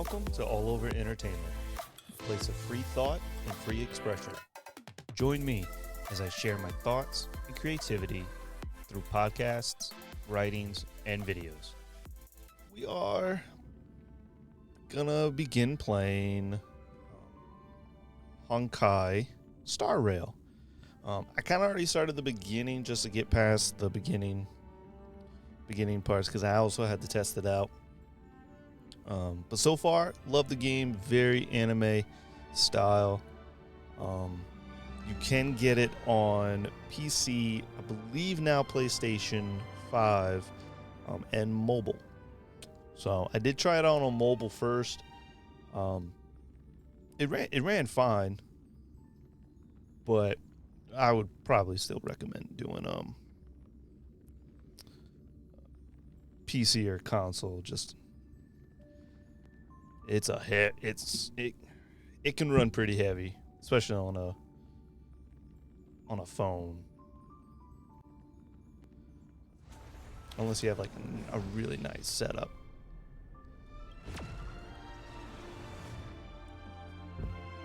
Welcome to All Over Entertainment, a place of free thought and free expression. Join me as I share my thoughts and creativity through podcasts, writings, and videos. We are gonna begin playing Honkai Star Rail. I kind of already started the beginning just to get past the beginning parts because I also had to test it out. But so far, love the game. Very anime style. You can get it on PC, I believe now PlayStation 5, and mobile. So I did try it out on mobile first. It ran fine, but I would probably still recommend doing PC or console. Just it's a hit. It can run pretty heavy, especially on a phone. Unless you have like a really nice setup.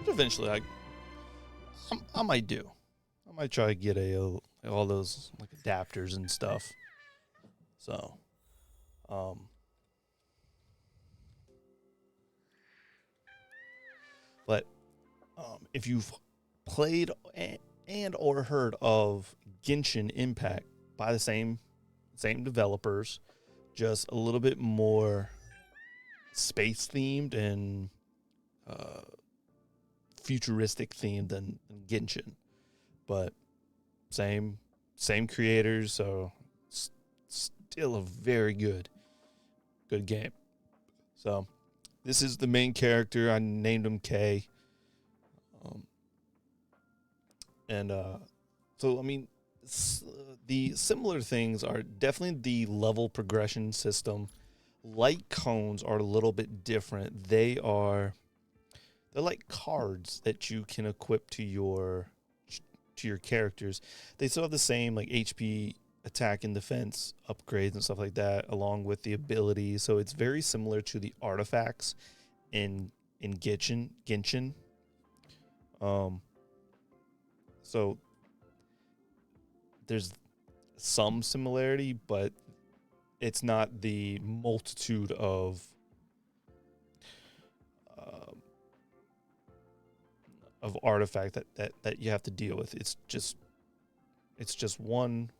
But eventually I might do. I might try to get all those like adapters and stuff. So, but if you've played and or heard of Genshin Impact by the same developers, just a little bit more space themed and futuristic themed than Genshin, but same creators, so still a very good game. So this is the main character. I named him K. So I mean, the similar things are definitely the level progression system. Light cones are a little bit different. They're like cards that you can equip to your characters. They still have the same like HP, attack, and defense upgrades and stuff like that, along with the abilities. So it's very similar to the artifacts in Genshin. So there's some similarity, but it's not the multitude of artifact that you have to deal with. It's just one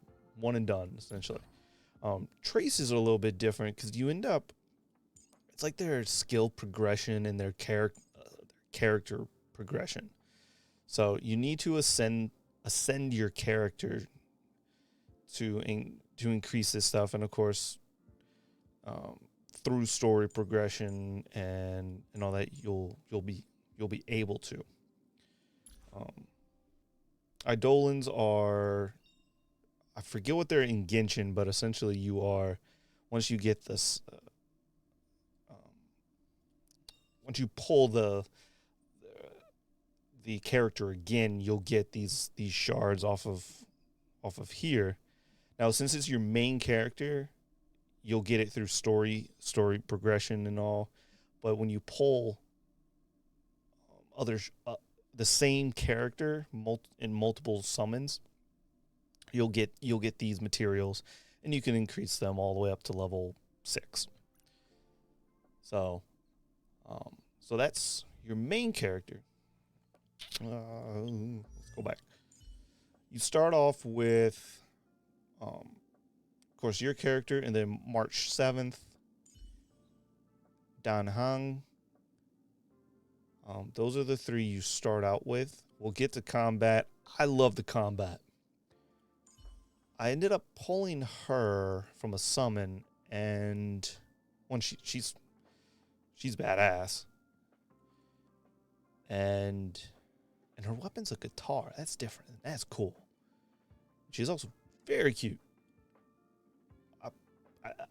and done essentially. Traces are a little bit different because you end up. It's like their skill progression and their character progression. So you need to ascend your character to increase this stuff, and of course, through story progression and all that, you'll be able to. Eidolons are, I forget what they're in Genshin, but essentially you are, once you get this, once you pull the character again, you'll get these shards off of here. Now, since it's your main character, you'll get it through story progression and all. But when you pull the same character in multiple summons, you'll get these materials, and you can increase them all the way up to level 6. So that's your main character. Let's go back. You start off with, of course, your character, and then March 7th, Dan Hang. Those are the 3 you start out with. We'll get to combat. I love the combat. I ended up pulling her from a summon, and when she's badass, and her weapon's a guitar. That's different. That's cool. She's also very cute.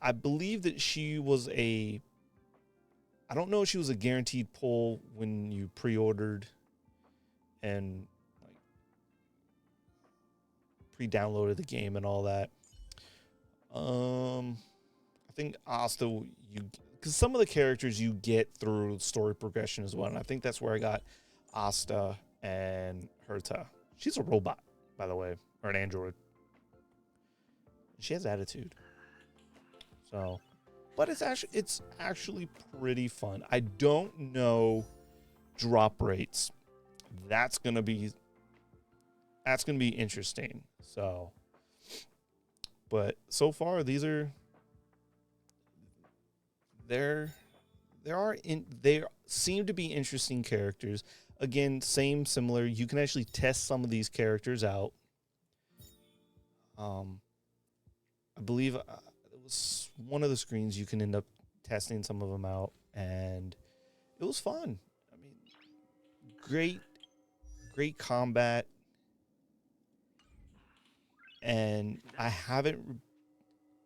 I believe that she was I don't know if she was a guaranteed pull when you pre-ordered and like pre-downloaded the game and all that. I think Asta, because some of the characters you get through story progression as well, and I think that's where I got Asta and Herta. She's a robot, by the way, or an android. She has attitude. So, but it's actually pretty fun. I don't know drop rates. That's gonna be interesting. So, but so far they seem to be interesting characters. Again, similar. You can actually test some of these characters out. I believe it was one of the screens you can end up testing some of them out, and it was fun. I mean, great combat, and I haven't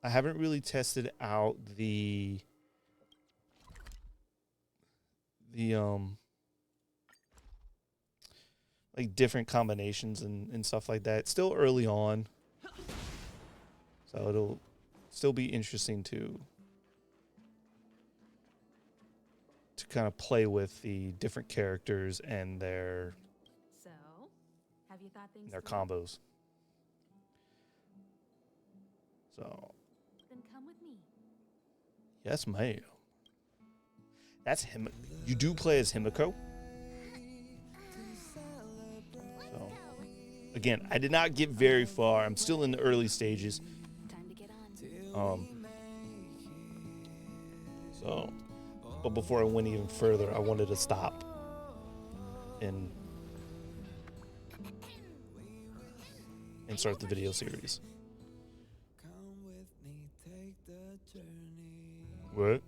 really tested out the like different combinations and stuff like that. It's still early on, so it'll still be interesting to kind of play with the different characters and their have you thought things combos. So then come with me. yes, ma'am. That's him. You do play as Himiko. So again, I did not get very far. I'm still in the early stages. Time to get on. So, but before I went even further, I wanted to stop and start the video series. What?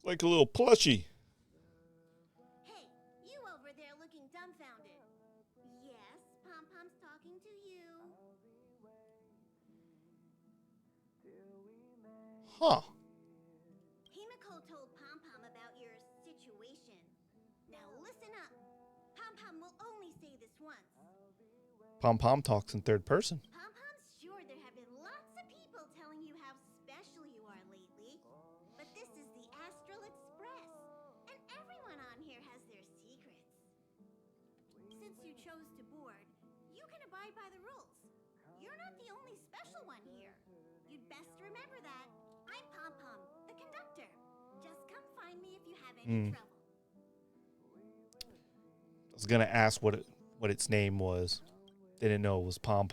Like a little plushie. Hey, you over there looking dumbfounded. Yes, Pom-Pom's talking to you. Huh. Himiko told Pom-Pom about your situation. Now listen up. Pom-Pom will only say this once. Pom talks in third person. Pom-Pom's sure there have been lots of people telling you how special you are lately. But this is the Astral Express, and everyone on here has their secrets. Since you chose to board, you can abide by the rules. You're not the only special one here. You'd best remember that. I'm Pom-Pom, the conductor. Just come find me if you have any trouble. I was gonna ask what its name was. Didn't know it was Pom.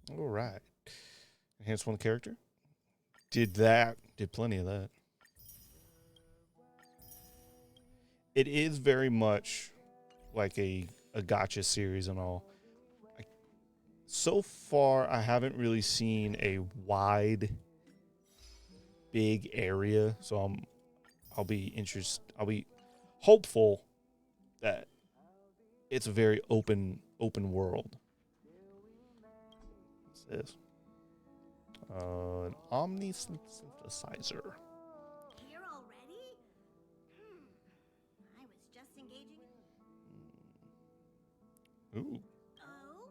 All right. Enhance one character. Did plenty of that. It is very much like a gacha series and all. So far, I haven't really seen a wide, big area. So I'll be hopeful that it's a very open world. What's this? An omni synthesizer. Here already? I was just engaging. Ooh. Oh?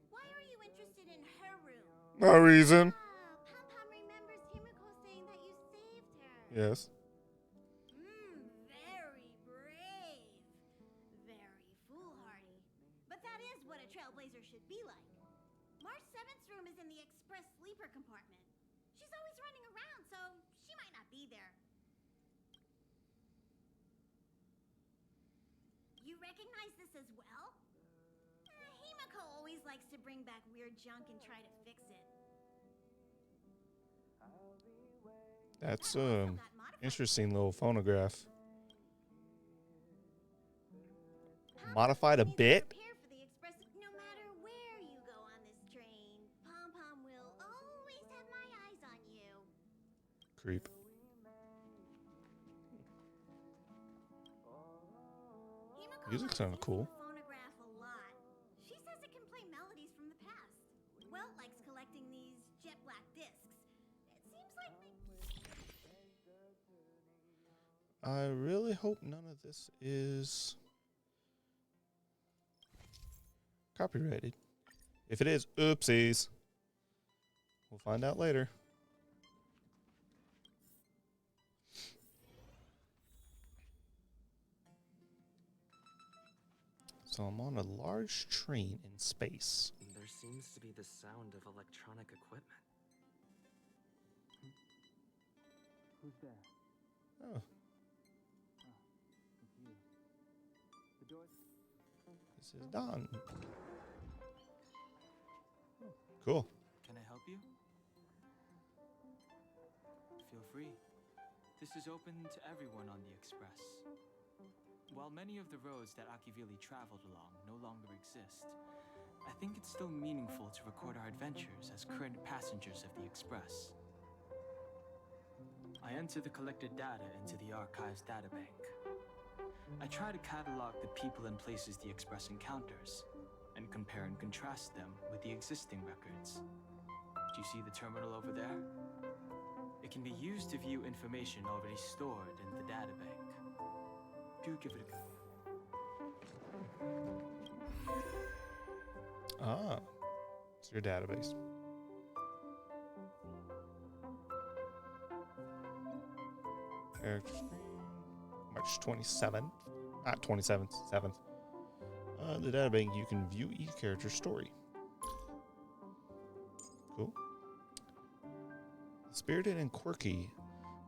Why are you interested in her room? No reason. Pom-Pom remembers Himiko saying that you saved her. Yes. Very brave. Very foolhardy. But that is what a trailblazer should be like. March 7th's room is in the express sleeper compartment. She's always running around, so she might not be there. You recognize this as well? Himiko always likes to bring back weird junk and try to fix it. That's interesting little phonograph. Modified a bit? Prepare for the express. No matter where you go on this train, Pom-Pom will always have my eyes on you. Creep. Himiko Music likes sounded cool. using the phonograph a lot. She says it can play melodies from the past. Welt likes collecting these jet black discs. It seems like I really hope none of this is copyrighted. If it is, oopsies. We'll find out later. So I'm on a large train in space. There seems to be the sound of electronic equipment. Who's there? Oh, It's you. The door's... this is Don. Oh, cool. Can I help you? Feel free. This is open to everyone on the Express. While many of the roads that Akivili traveled along no longer exist, I think it's still meaningful to record our adventures as current passengers of the Express. I enter the collected data into the Archives databank. I try to catalog the people and places the Express encounters, and compare and contrast them with the existing records. Do you see the terminal over there? It can be used to view information already stored in the databank. Do give it a go. Ah, it's your database. Character screen, March 27th, not 27th, 7th. The databank, you can view each character's story. Cool. Spirited and quirky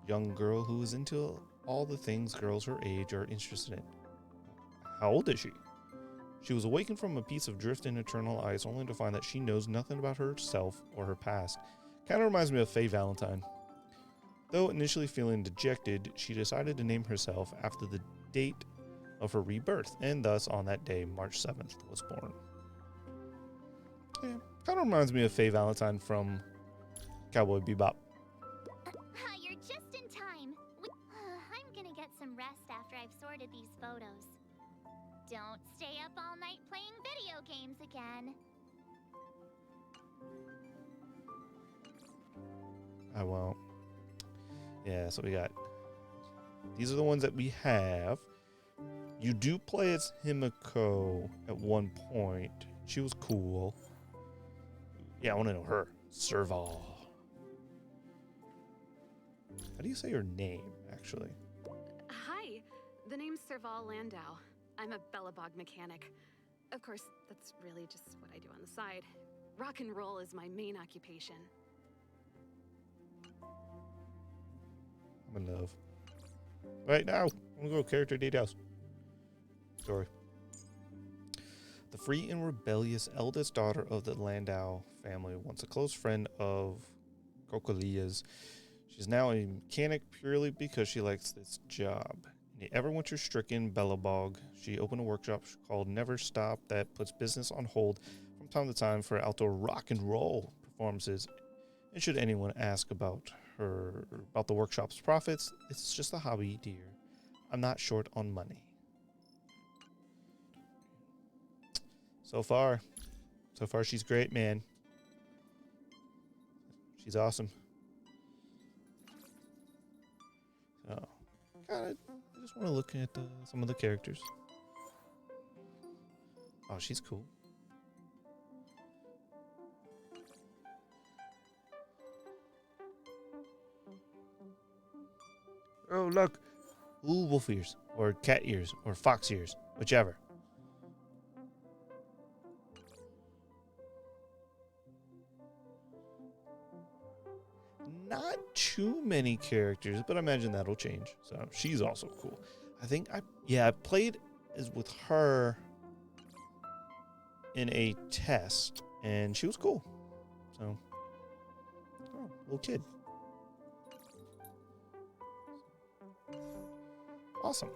young girl who is into all the things girls her age are interested in. How old is she? She was awakened from a piece of drift in eternal ice only to find that she knows nothing about herself or her past. Kind of reminds me of Faye Valentine. Though initially feeling dejected, she decided to name herself after the date of her rebirth, and thus on that day, March 7th, was born. Yeah, kind of reminds me of Faye Valentine from Cowboy Bebop. You're just in time. I'm gonna get some rest after I've sorted these photos. Don't stay up all night playing video games again. I won't. Yeah, so we got... These are the ones that we have. You do play as Himiko at one point. She was cool. Yeah, I want to know her. Serval. How do you say her name, actually? Hi, the name's Serval Landau. I'm a Bellabog mechanic. Of course, that's really just what I do on the side. Rock and roll is my main occupation. I'm in love. Right now, I'm gonna go character details. Sorry. The free and rebellious eldest daughter of the Landau family, once a close friend of Kokolia's. She's now a mechanic purely because she likes this job. In the ever-winter-stricken Bellabog, she opened a workshop called Never Stop that puts business on hold from time to time for outdoor rock and roll performances. And should anyone ask about the workshop's profits, it's just a hobby, dear. I'm not short on money. So far she's great, man. She's awesome. So, I just want to look at some of the characters. Oh, she's cool. Oh, look. Ooh, wolf ears, or cat ears, or fox ears, whichever. Not too many characters, but I imagine that'll change. So she's also cool. I played as with her in a test, and she was cool. So, oh, little kid. Awesome.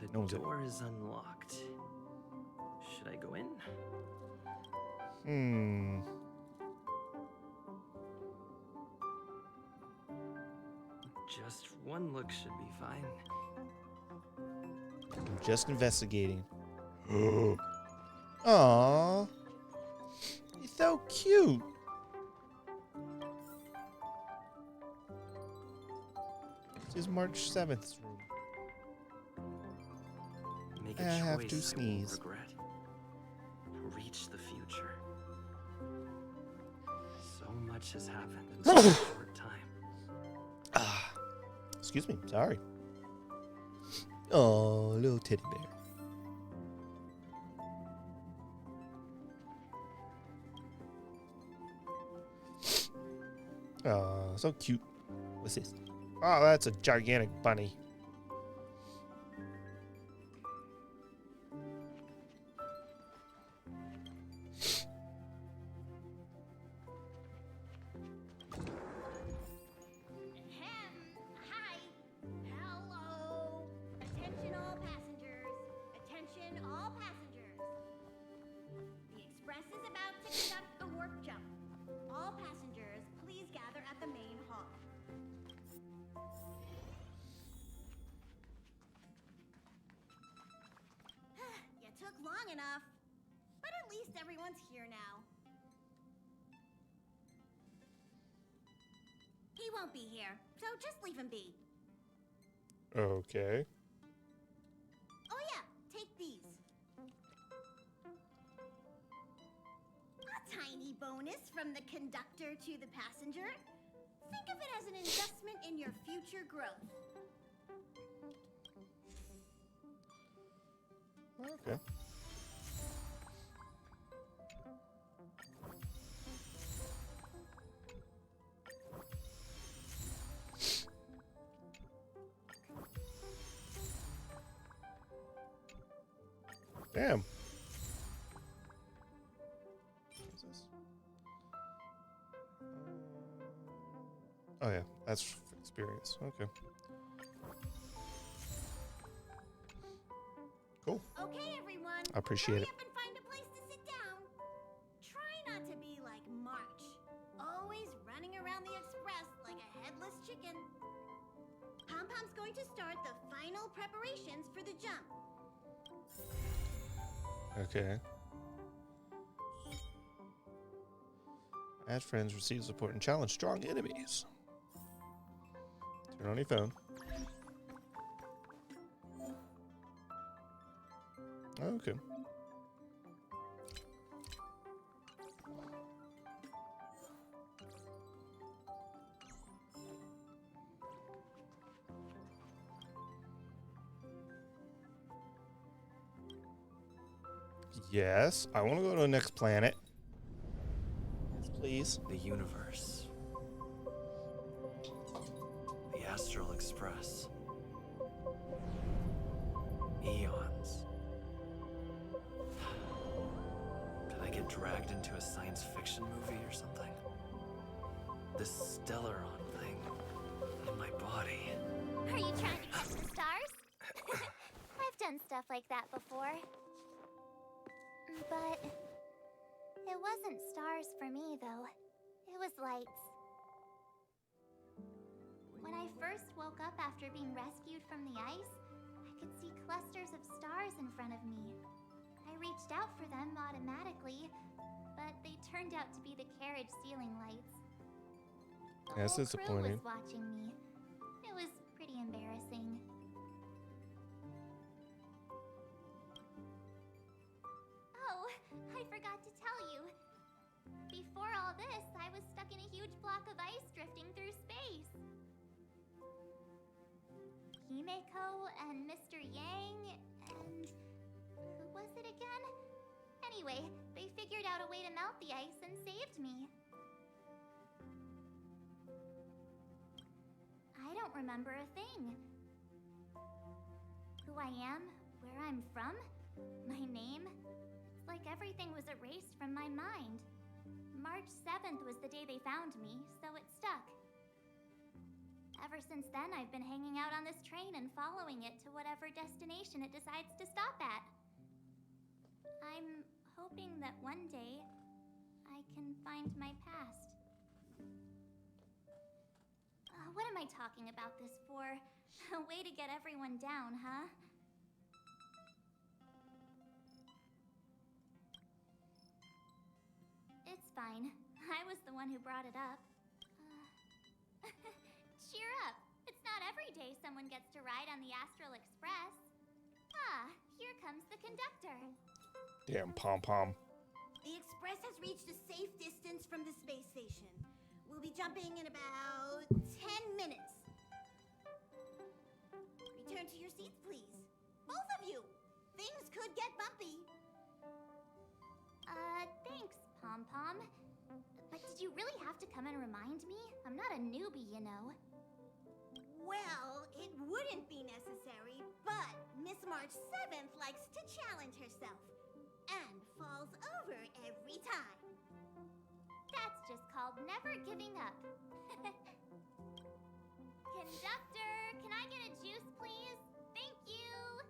The door is unlocked. Should I go in? Just one look should be fine. I'm just investigating. Aww. He's so cute. is March 7th's room. Make I a have to choice I won't sneeze. regret. Reach the future. So much has happened in such a short time. Ah, excuse me. Sorry. Oh, little teddy bear. Oh, so cute. What's this? Oh, that's a gigantic bunny. Hi. Hello. Attention all passengers. Attention all passengers. The express is about to conduct a warp jump. All passengers, please gather at the main hall. You took long enough. But at least everyone's here now. He won't be here, so just leave him be. Okay. Oh yeah, take these. A tiny bonus from the conductor to the passenger. Think of it as an investment in your future growth. Okay. Damn. What's this? Oh yeah, that's for experience. Okay. Cool. Okay, everyone. I appreciate hurry it. up and find a place to sit down. Try not to be like March, always running around the express like a headless chicken. Pom-Pom's going to start the final preparations for the jump. Okay. Add friends, receive support, and challenge strong enemies. Turn on your phone. Okay. Yes, I want to go to the next planet. Yes, please. The universe. The Astral Express. Eons. Did I get dragged into a science fiction movie or something? This Stellaron thing in my body. Are you trying to catch the stars? I've done stuff like that before. But it wasn't stars for me, though. It was lights. When I first woke up after being rescued from the ice, I could see clusters of stars in front of me. I reached out for them automatically, but they turned out to be the carriage ceiling lights. The That's whole disappointing. crew was watching me. It was pretty embarrassing. Oh, I forgot to tell you. Before all this, I was stuck in a huge block of ice drifting through space. Himeko and Mr. Yang and... who was it again? Anyway, they figured out a way to melt the ice and saved me. I don't remember a thing. Who I am, where I'm from, my name. It's like everything was erased from my mind. March 7th was the day they found me, so it stuck. Ever since then, I've been hanging out on this train and following it to whatever destination it decides to stop at. I'm hoping that one day I can find my past. What am I talking about this for? A way to get everyone down, huh? It's fine. I was the one who brought it up. Cheer up. It's not every day someone gets to ride on the Astral Express. Ah, here comes the conductor. Damn pom-pom. The Express has reached a safe distance from the space station. We'll be jumping in about 10 minutes. Return to your seats, please. Both of you! Things could get bumpy. Thanks, Pom-Pom. But did you really have to come and remind me? I'm not a newbie, you know. Well, it wouldn't be necessary, but Miss March 7th likes to challenge herself. And falls over every time. That's just called never giving up. Conductor, can I get a juice, please? Thank you!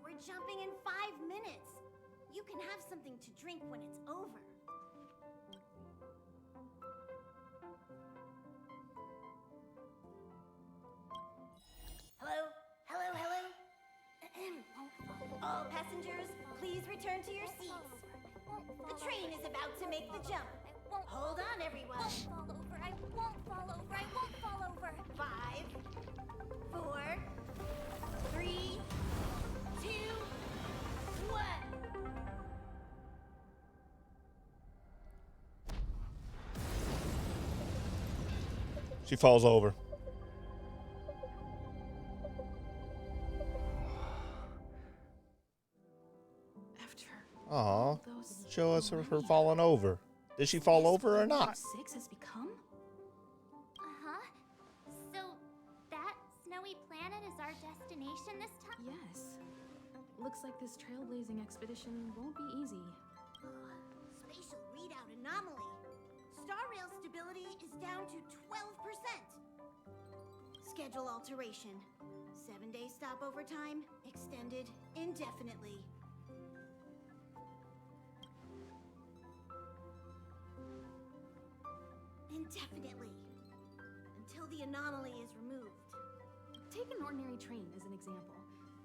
We're jumping in 5 minutes. You can have something to drink when it's over. Hello? Hello, hello? All passengers, please return to your seats. The train is about to make the jump. Hold on, everyone. I won't fall over. I won't fall over. 5, 4, 3, 2, 1. She falls over. Aw, show us her falling over. Did she fall over or not? 6 has become? Uh-huh. So, that snowy planet is our destination this time? Yes. Looks like this trailblazing expedition won't be easy. Spatial readout anomaly. Star rail stability is down to 12%. Schedule alteration. 7-day stopover time extended indefinitely. Indefinitely. Until the anomaly is removed. Take an ordinary train as an example.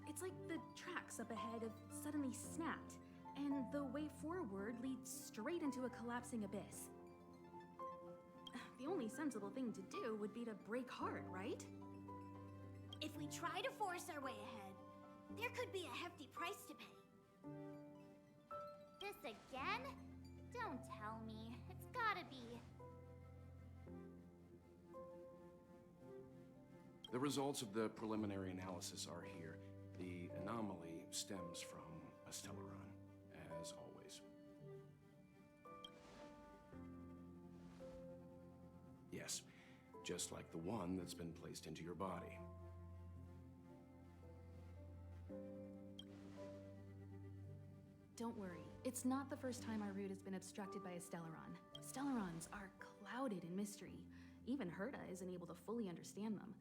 It's like the tracks up ahead have suddenly snapped, and the way forward leads straight into a collapsing abyss. The only sensible thing to do would be to brake hard, right? If we try to force our way ahead, there could be a hefty price to pay. This again? Don't tell me. It's gotta be. The results of the preliminary analysis are here. The anomaly stems from a stellaron, as always. Yes, just like the one that's been placed into your body. Don't worry, it's not the first time our route has been obstructed by a stellaron. Stellarons are clouded in mystery. Even Herta isn't able to fully understand them.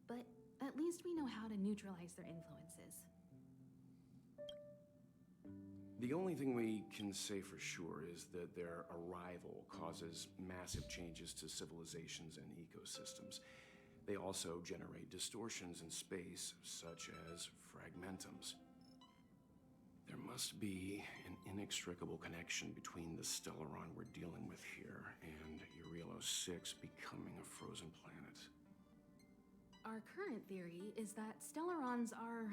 But at least we know how to neutralize their influences. The only thing we can say for sure is that their arrival causes massive changes to civilizations and ecosystems. They also generate distortions in space, such as fragmentums. There must be an inextricable connection between the stellaron we're dealing with here and Eurilo 6 becoming a frozen planet. Our current theory is that stellarons are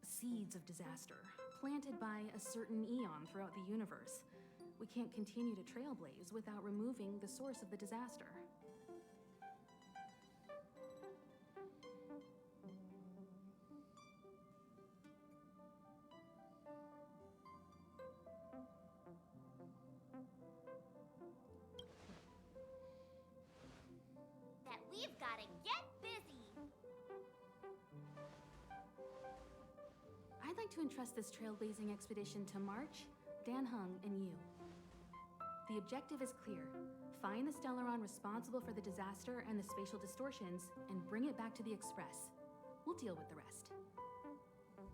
seeds of disaster, planted by a certain eon throughout the universe. We can't continue to trailblaze without removing the source of the disaster. That we've gotta get busy. I'd like to entrust this trailblazing expedition to March, Dan Hung, and you. The objective is clear. Find the stellaron responsible for the disaster and the spatial distortions, and bring it back to the Express. We'll deal with the rest.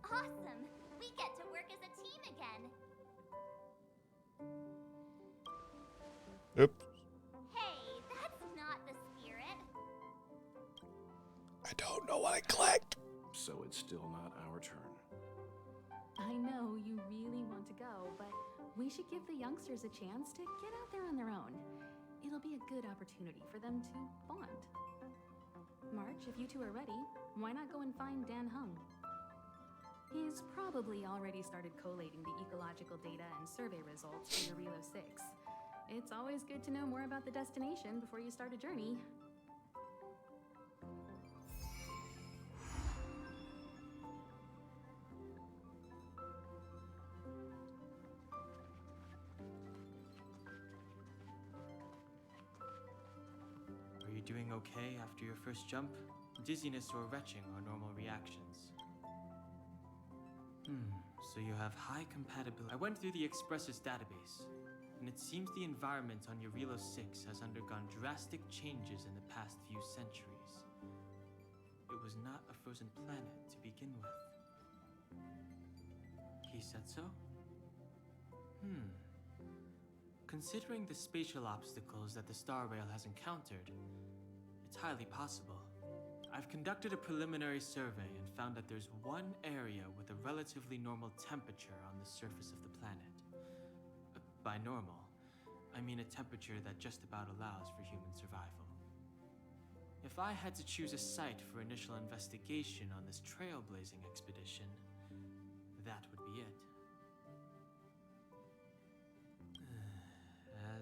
Awesome! We get to work as a team again. Oops. Hey, that's not the spirit. I don't know what I clicked. So it's still not our turn. I know you really want to go, but we should give the youngsters a chance to get out there on their own. It'll be a good opportunity for them to bond. March, if you two are ready, why not go and find Dan Hung? He's probably already started collating the ecological data and survey results for your Relo 6. It's always good to know more about the destination before you start a journey. Are you doing okay after your first jump? Dizziness or retching are normal reactions. So you have high compatibility. I went through the Expressus database, and it seems the environment on your Relo 6 has undergone drastic changes in the past few centuries. It was not a frozen planet to begin with. He said so? Considering the spatial obstacles that the Star Rail has encountered, it's highly possible. I've conducted a preliminary survey and found that there's one area with a relatively normal temperature on the surface of the planet. By normal, I mean a temperature that just about allows for human survival. If I had to choose a site for initial investigation on this trailblazing expedition, that would be it.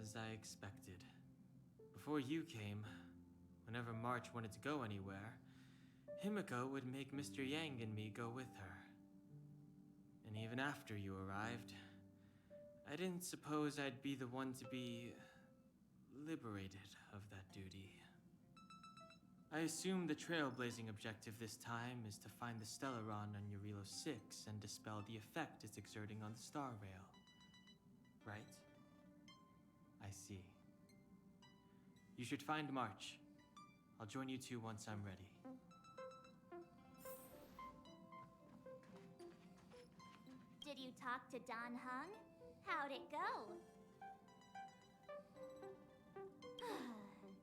As I expected. Before you came, whenever March wanted to go anywhere, Himiko would make Mr. Yang and me go with her. And even after you arrived, I didn't suppose I'd be the one to be liberated of that duty. I assume the trailblazing objective this time is to find the Stellaron on your Relo 6 and dispel the effect it's exerting on the Star Rail. Right? I see. You should find March. I'll join you two once I'm ready. Did you talk to Don Hung? How'd it go?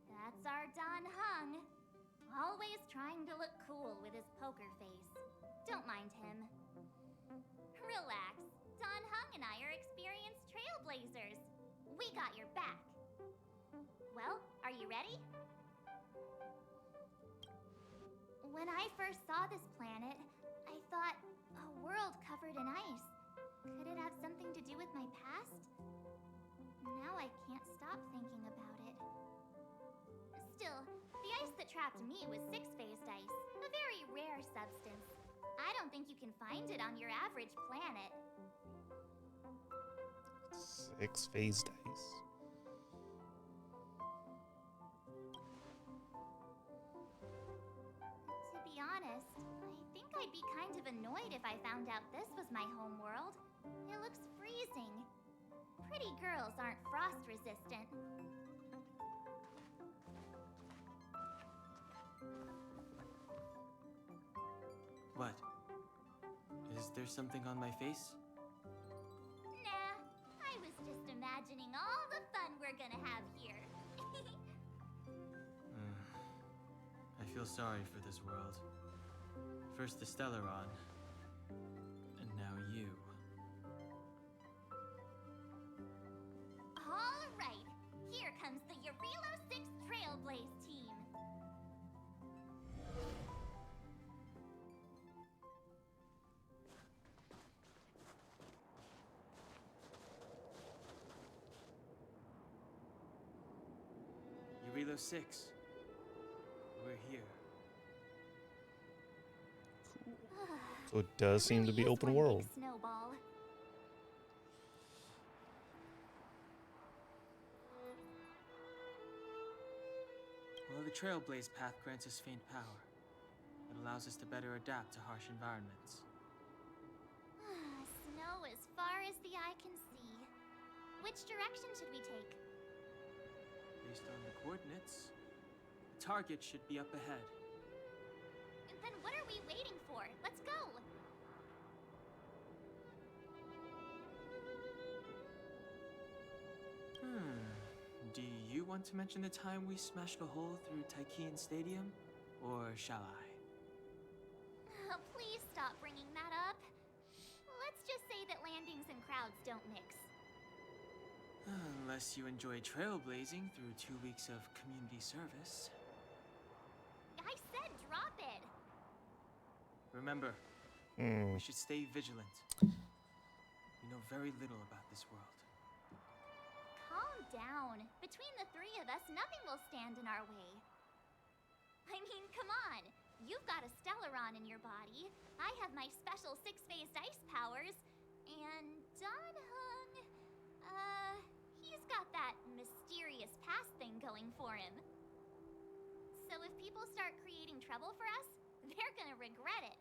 That's our Don Hung. Always trying to look cool with his poker face. Don't mind him. Relax. Don Hung and I are experienced trailblazers. We got your back. Well, are you ready? When I first saw this planet, I thought, a world covered in ice. Could it have something to do with my past? Now I can't stop thinking about it. Still, the ice that trapped me was six-phased ice, a very rare substance. I don't think you can find it on your average planet. Six-phased ice. To be honest, I think I'd be kind of annoyed if I found out this was my home world. It looks freezing. Pretty girls aren't frost resistant. What? Is there something on my face? Nah, I was just imagining all the fun we're gonna have here. I feel sorry for this world. First the Stellaron, and now you. All right, here comes the Relo 6 Trailblaze team. Relo 6. We're here. So it does seem to be Really is open one world. big snowball. Well, the Trailblaze path grants us faint power. It allows us to better adapt to harsh environments. Snow as far as the eye can see. Which direction should we take? Based on the coordinates, the target should be up ahead. Then what are we waiting for? Let's go! Do you want to mention the time we smashed a hole through Taikian Stadium? Or shall I? Please stop bringing that up. Let's just say that landings and crowds don't mix. Unless you enjoy trailblazing through 2 weeks of community service. I Remember, Hmm. we should stay vigilant. We know very little about this world. Calm down. Between the three of us, nothing will stand in our way. I mean, come on. You've got a Stellaron in your body. I have my special six-phased ice powers. And Danhung, he's got that mysterious past thing going for him. So if people start creating trouble for us, they're gonna regret it.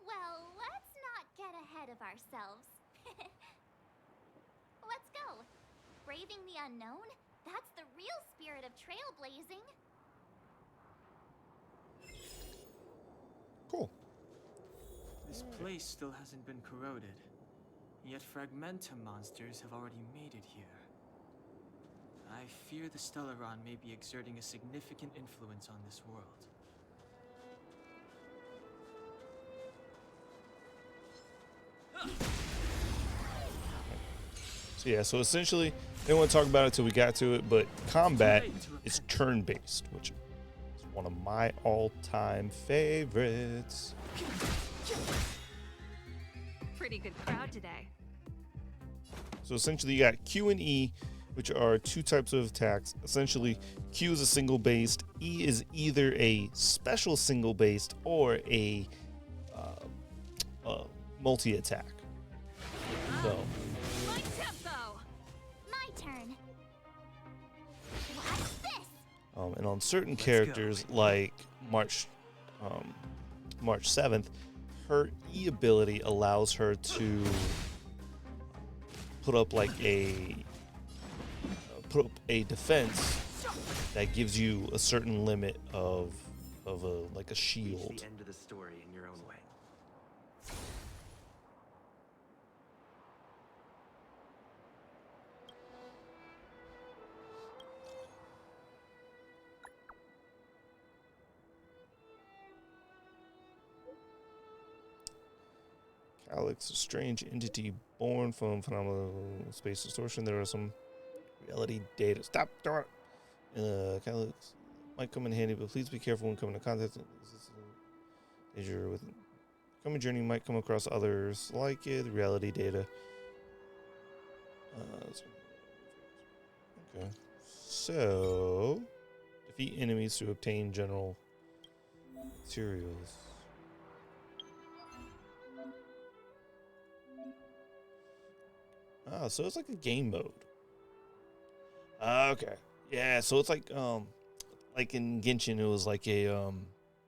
Well, let's not get ahead of ourselves. Let's go. Braving the unknown? That's the real spirit of trailblazing. Cool. This place still hasn't been corroded, yet Fragmentum monsters have already made it here. I fear the Stellaron may be exerting a significant influence on this world. So yeah, so essentially, I didn't want to talk about it till we got to it, but combat is turn-based, which is one of my all-time favorites. Pretty good crowd today. So essentially, you got Q and E, which are two types of attacks. Essentially, Q is a single-based, E is either a special single-based or a multi-attack. So. My tempo. My turn. What's this? And on certain Let's characters, like March 7th, her E ability allows her to put up like a defense that gives you a certain limit of like a Reach shield. the end of the story in your own way. Calyx, a strange entity born from phenomenal space distortion. There are some reality data. Stop! Darn it. Calyx might come in handy, but please be careful when coming in contact. Danger with coming journey might come across others like it. Reality data. Okay. So defeat enemies to obtain general materials. Ah, so it's like a game mode. Okay. Yeah, so it's like in Genshin it was like a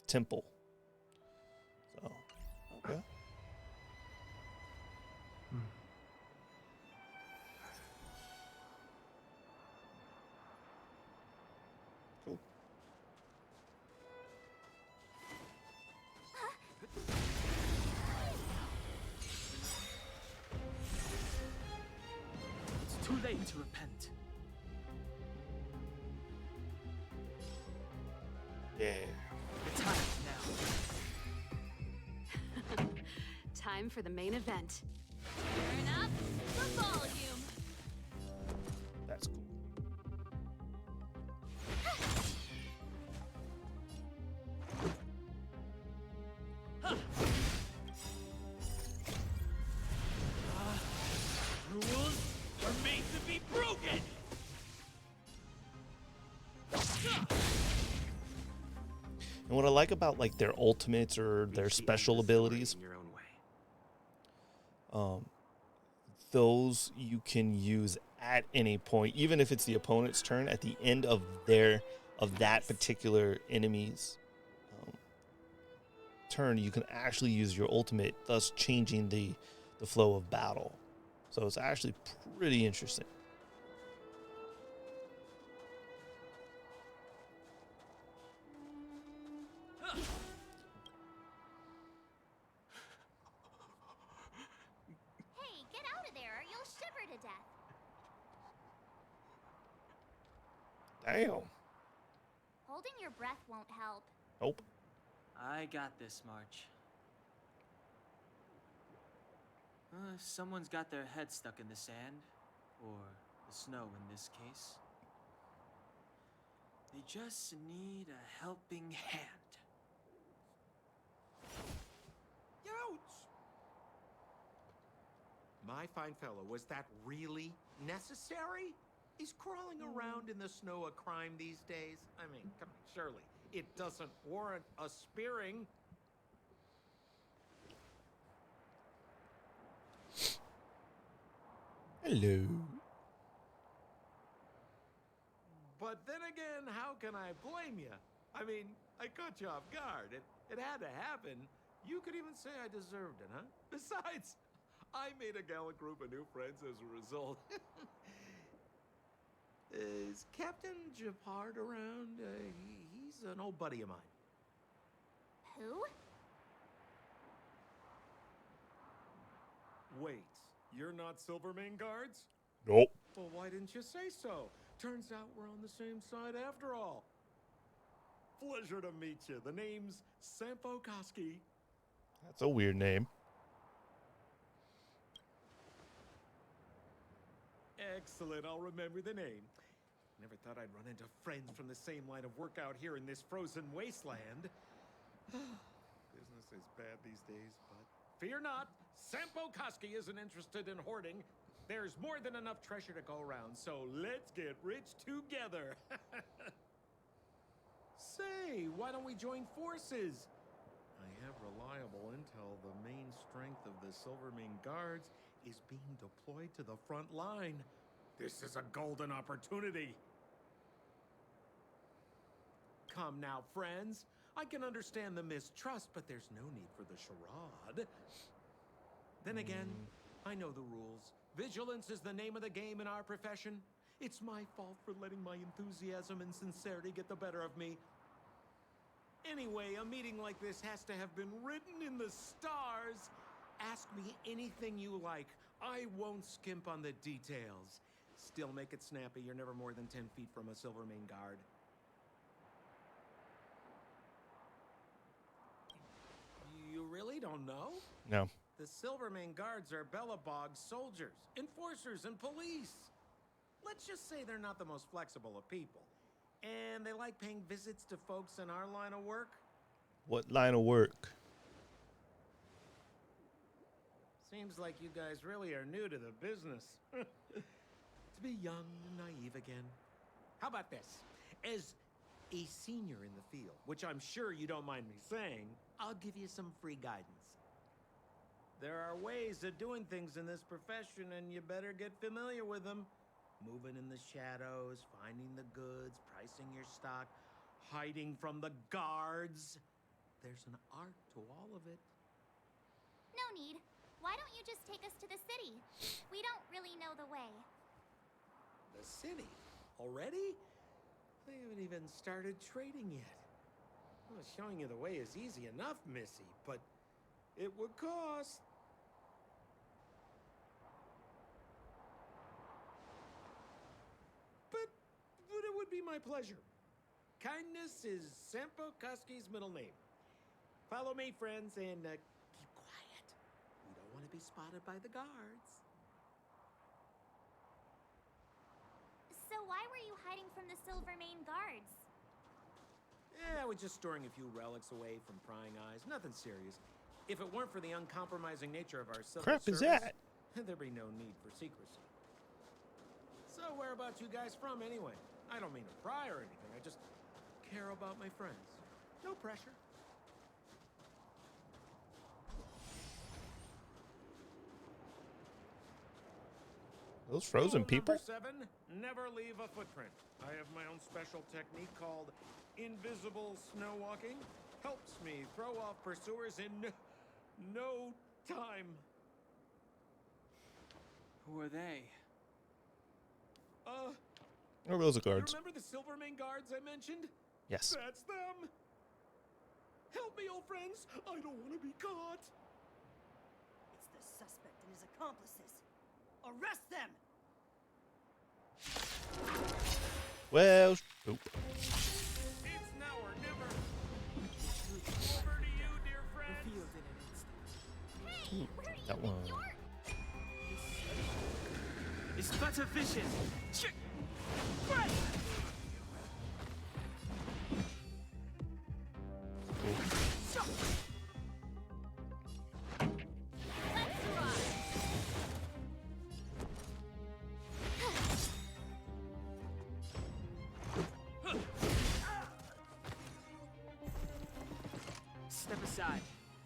temple. So, okay. Cool. It's too late to repent. Yeah. The time is now. Time for the main event. Turn up the volume. That's cool. Rules are made to be broken! And what I like about like their ultimates or their Reach the special end of the story abilities, in your own way. those you can use at any point, even if it's the opponent's turn. At the end of that particular enemy's turn, you can actually use your ultimate, thus changing the flow of battle. So it's actually pretty interesting. Hey, get out of there or you'll shiver to death. Damn. Holding your breath won't help. Nope. I got this, March. Someone's got their head stuck in the sand, or the snow in this case. They just need a helping hand. Ouch! My fine fellow, was that really necessary? Is crawling around in the snow a crime these days? I mean, come on, surely it doesn't warrant a spearing. Hello. But then again, how can I blame you? I mean, I caught you off guard. It had to happen. You could even say I deserved it, huh? Besides, I made a gallant group of new friends as a result. Is Captain Japard around? He's an old buddy of mine. Who? Wait, you're not Silvermane guards? Nope. Well, why didn't you say so? Turns out we're on the same side after all. Pleasure to meet you. The name's Sampo Koski. That's a weird name. Excellent, I'll remember the name. Never thought I'd run into friends from the same line of work out here in this frozen wasteland. Business is bad these days, but fear not, Sampo Koski isn't interested in hoarding. There's more than enough treasure to go around, so let's get rich together. Say, why don't we join forces? I have reliable intel the main strength of the Silvermane Guards is being deployed to the front line. This is a golden opportunity. Come now, friends. I can understand the mistrust, but there's no need for the charade. Then again, I know the rules. Vigilance is the name of the game in our profession. It's my fault for letting my enthusiasm and sincerity get the better of me. Anyway, a meeting like this has to have been written in the stars. Ask me anything you like. I won't skimp on the details. Still make it snappy. You're never more than 10 feet from a Silvermane guard. You really don't know? No. The Silvermane Guards are Bellabog's soldiers, enforcers, and police. Let's just say they're not the most flexible of people. And they like paying visits to folks in our line of work. What line of work? Seems like you guys really are new to the business. To be young and naive again. How about this? As a senior in the field, which I'm sure you don't mind me saying, I'll give you some free guidance. There are ways of doing things in this profession, and you better get familiar with them. Moving in the shadows, finding the goods, pricing your stock, hiding from the guards. There's an art to all of it. No need. Why don't you just take us to the city? We don't really know the way. The city? Already? They haven't even started trading yet. Well, showing you the way is easy enough, Missy, but it would cost. But it would be my pleasure. Kindness is Sampo Koski's middle name. Follow me, friends, and keep quiet. We don't want to be spotted by the guards. So why were you hiding from the Silvermane Guards? Yeah, I was just storing a few relics away from prying eyes. Nothing serious. If it weren't for the uncompromising nature of our civil Crap is service, that? there'd be no need for secrecy. So where about you guys from anyway? I don't mean to pry or anything. I just care about my friends. No pressure. Those frozen Rule people? number 7, never leave a footprint. I have my own special technique called invisible snow walking. Helps me throw off pursuers in no time. Who are they? Oh, those are You guards. remember the Silvermane Guards I mentioned? Yes. That's them. Help me, old friends. I don't want to be caught. It's the suspect and his accomplices. Arrest them! Well, oop. It's now or never. Over to you, dear friends. Revealed in an instant. Hey, where do you that think one. you're... It's better vision. Step aside.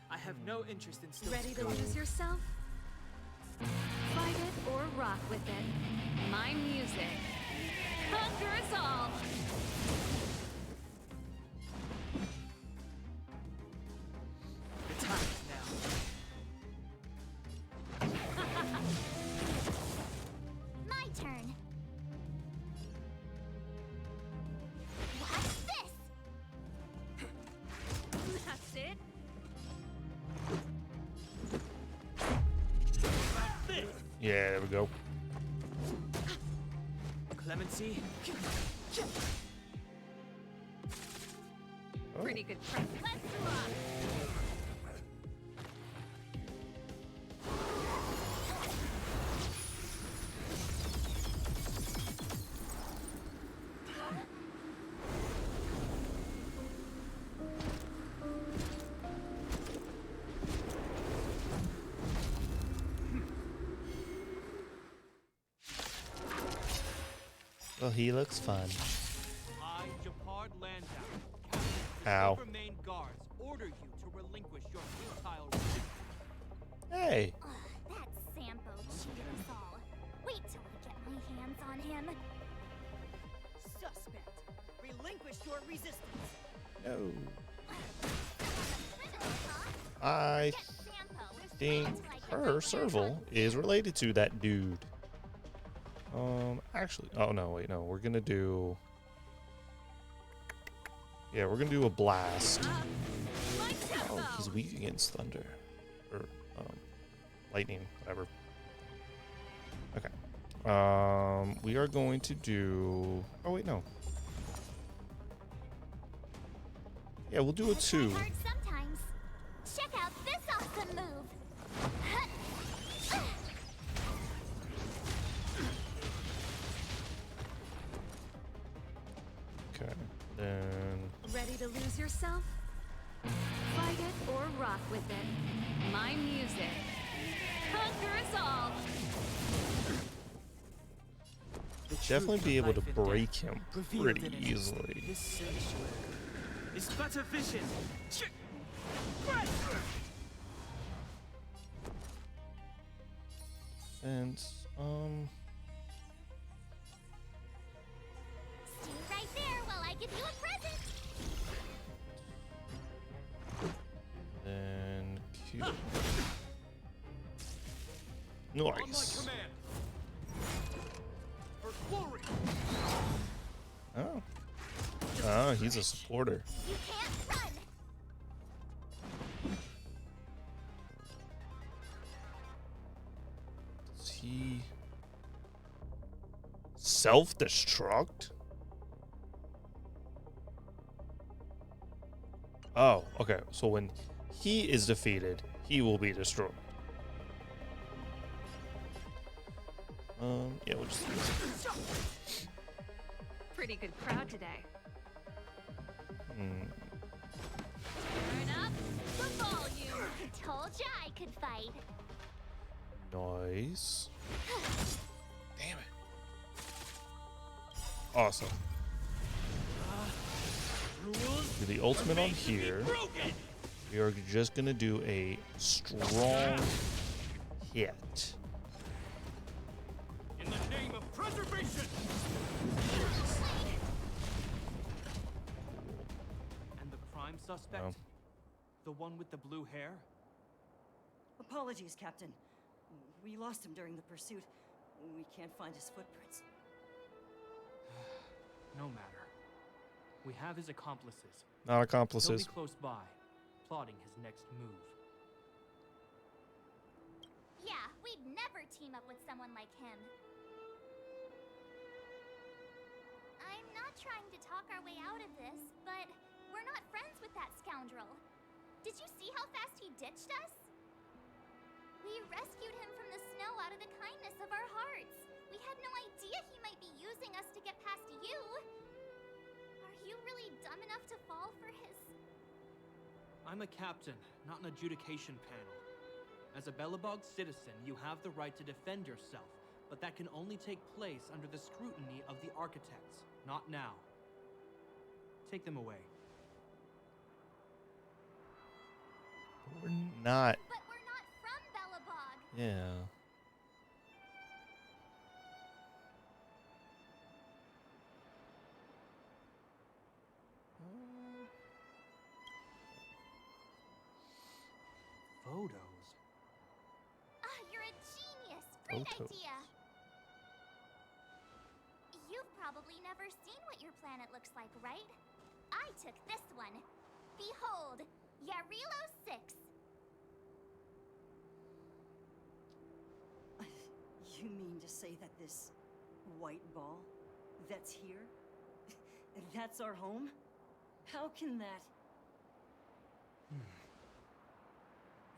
I have no interest in still. Ready to lose yourself? Fight it or rock with it. My music. Conquer us all! The time is now. My turn. Watch this. That's it? Yeah, there we go. Clemency. Pretty good prep. Let's rock. Well, he looks fun. I, Japard Landau, Ow. captain of the main guards, order you to relinquish your futile resistance. Hey. Ugh, that Sampo cheated us all. Wait till I get my hands on him. Suspect. Relinquish your resistance. No. Huh? I Get Sampo. think Wait till I get my her hands on serval is related to that dude. Actually, oh no, wait, no, we're gonna do. Yeah, we're gonna do a blast. My tempo! Oh, he's weak against thunder, or lightning, whatever. Okay. We are going to do. Oh wait, no. Yeah, we'll do a I try 2. hard sometimes. Check out this awesome move. Okay. Then. Ready to lose yourself? Fight it or rock with it. My music. Conquer us all! The Definitely truth be of able to life and break death, him revealed pretty in it. easily. This sanctuary is but a vision. And Stay right there while I give you a present. then Q. On my Nice. command. For glory. Oh. Oh, he's a supporter. You can't run. Does he self-destruct? Oh, okay. So when he is defeated, he will be destroyed. Yeah, we'll just use it. Pretty good crowd today. Hmm. Turn up the volume. Told ya I could fight. Nice. Damn it. Awesome. Do the ultimate on here. Broken. We are just gonna do a strong hit. In the name of preservation. And the prime suspect? Oh. The one with the blue hair? Apologies, Captain. We lost him during the pursuit. We can't find his footprints. No matter. We have his accomplices. Not They'll accomplices. be close by, plotting his next move. Yeah, we'd never team up with someone like him. I'm not trying to talk our way out of this, but we're not friends with that scoundrel. Did you see how fast he ditched us? We rescued him from the snow out of the kindness of our hearts. We had no idea he might be using us to get past you. Are you really dumb enough to fall for his... I'm a captain, not an adjudication panel. As a Belobog citizen, you have the right to defend yourself, but that can only take place under the scrutiny of the architects, not now. Take them away. We're not. But we're not from Belobog. Yeah. Photos? Ah, you're a genius. Great Photos. idea. You've probably never seen what your planet looks like, right? I took this one. Behold, Yarilo 6. You mean to say that this white ball that's here, that's our home? How can that...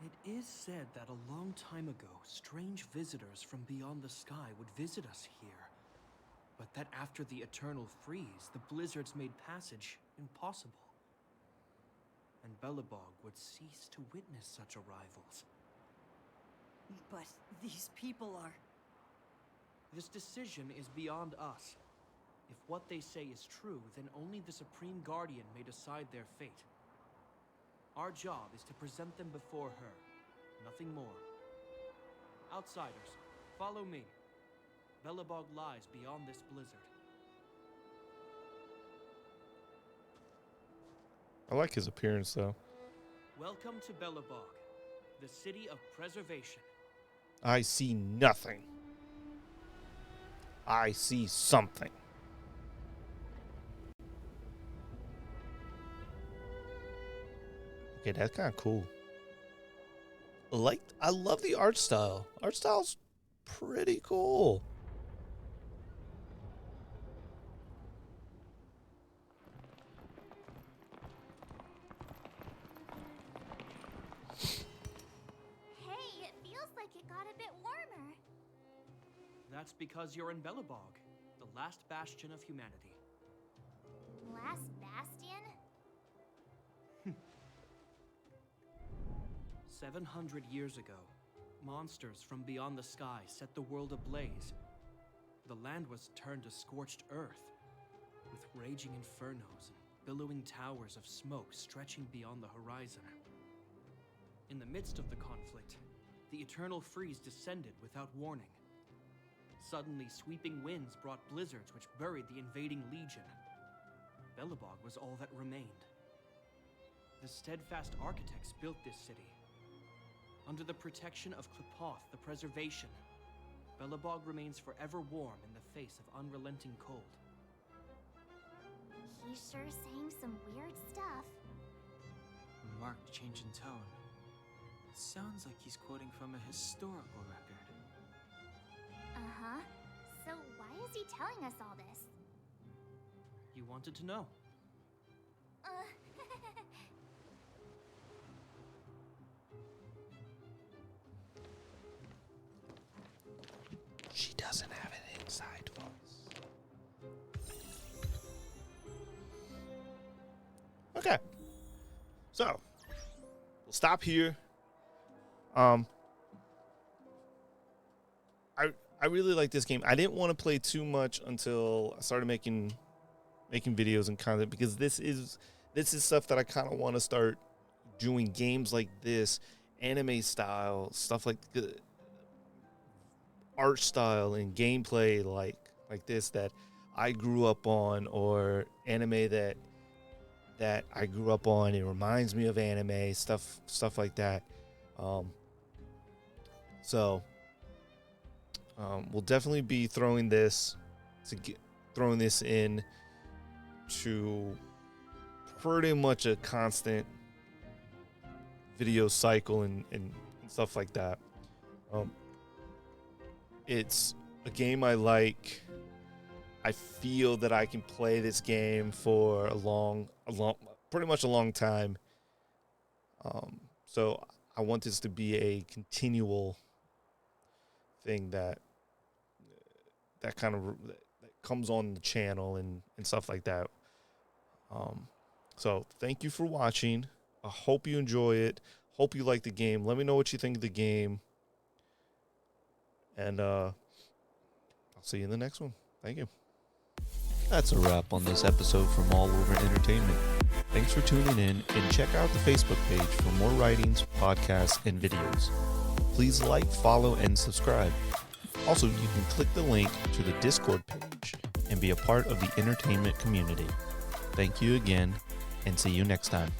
It is said that a long time ago, strange visitors from beyond the sky would visit us here. But that after the eternal freeze, the blizzards made passage impossible. And Belobog would cease to witness such arrivals. But these people are... This decision is beyond us. If what they say is true, then only the Supreme Guardian may decide their fate. Our job is to present them before her, nothing more. Outsiders, follow me. Belobog lies beyond this blizzard. I like his appearance, though. Welcome to Belobog, the city of preservation. I see nothing. I see something. Okay, that's kind of cool. I love the art style. Art style's pretty cool. Hey, it feels like it got a bit warmer. That's because you're in Belobog, the last bastion of humanity. Last bastion? 700 years ago, monsters from beyond the sky set the world ablaze. The land was turned to scorched earth, with raging infernos and billowing towers of smoke stretching beyond the horizon. In the midst of the conflict, the eternal freeze descended without warning. Suddenly, sweeping winds brought blizzards which buried the invading legion. Belobog was all that remained. The steadfast architects built this city. Under the protection of Klipoth, the preservation, Belobog remains forever warm in the face of unrelenting cold. He's sure saying some weird stuff. A marked change in tone. It sounds like he's quoting from a historical record. Uh-huh. So why is he telling us all this? You wanted to know. She doesn't have an inside voice. Okay. So, we'll stop here. I really like this game. I didn't want to play too much until I started making videos and content, because this is stuff that I kind of want to start doing, games like this, anime style, stuff like the art style and gameplay like this that I grew up on, or anime that I grew up on. It reminds me of anime stuff like that. We'll definitely be throwing this in to pretty much a constant video cycle and stuff like that. It's a game I like. I feel that I can play this game for pretty much a long time. So I want this to be a continual thing that comes on the channel and stuff like that. So thank you for watching. I hope you enjoy it. Hope you like the game. Let me know what you think of the game. And I'll see you in the next one. Thank you. That's a wrap on this episode from All Over Entertainment. Thanks for tuning in, and check out the Facebook page for more writings, podcasts, and videos. Please like, follow, and subscribe. Also, you can click the link to the Discord page and be a part of the entertainment community. Thank you again, and see you next time.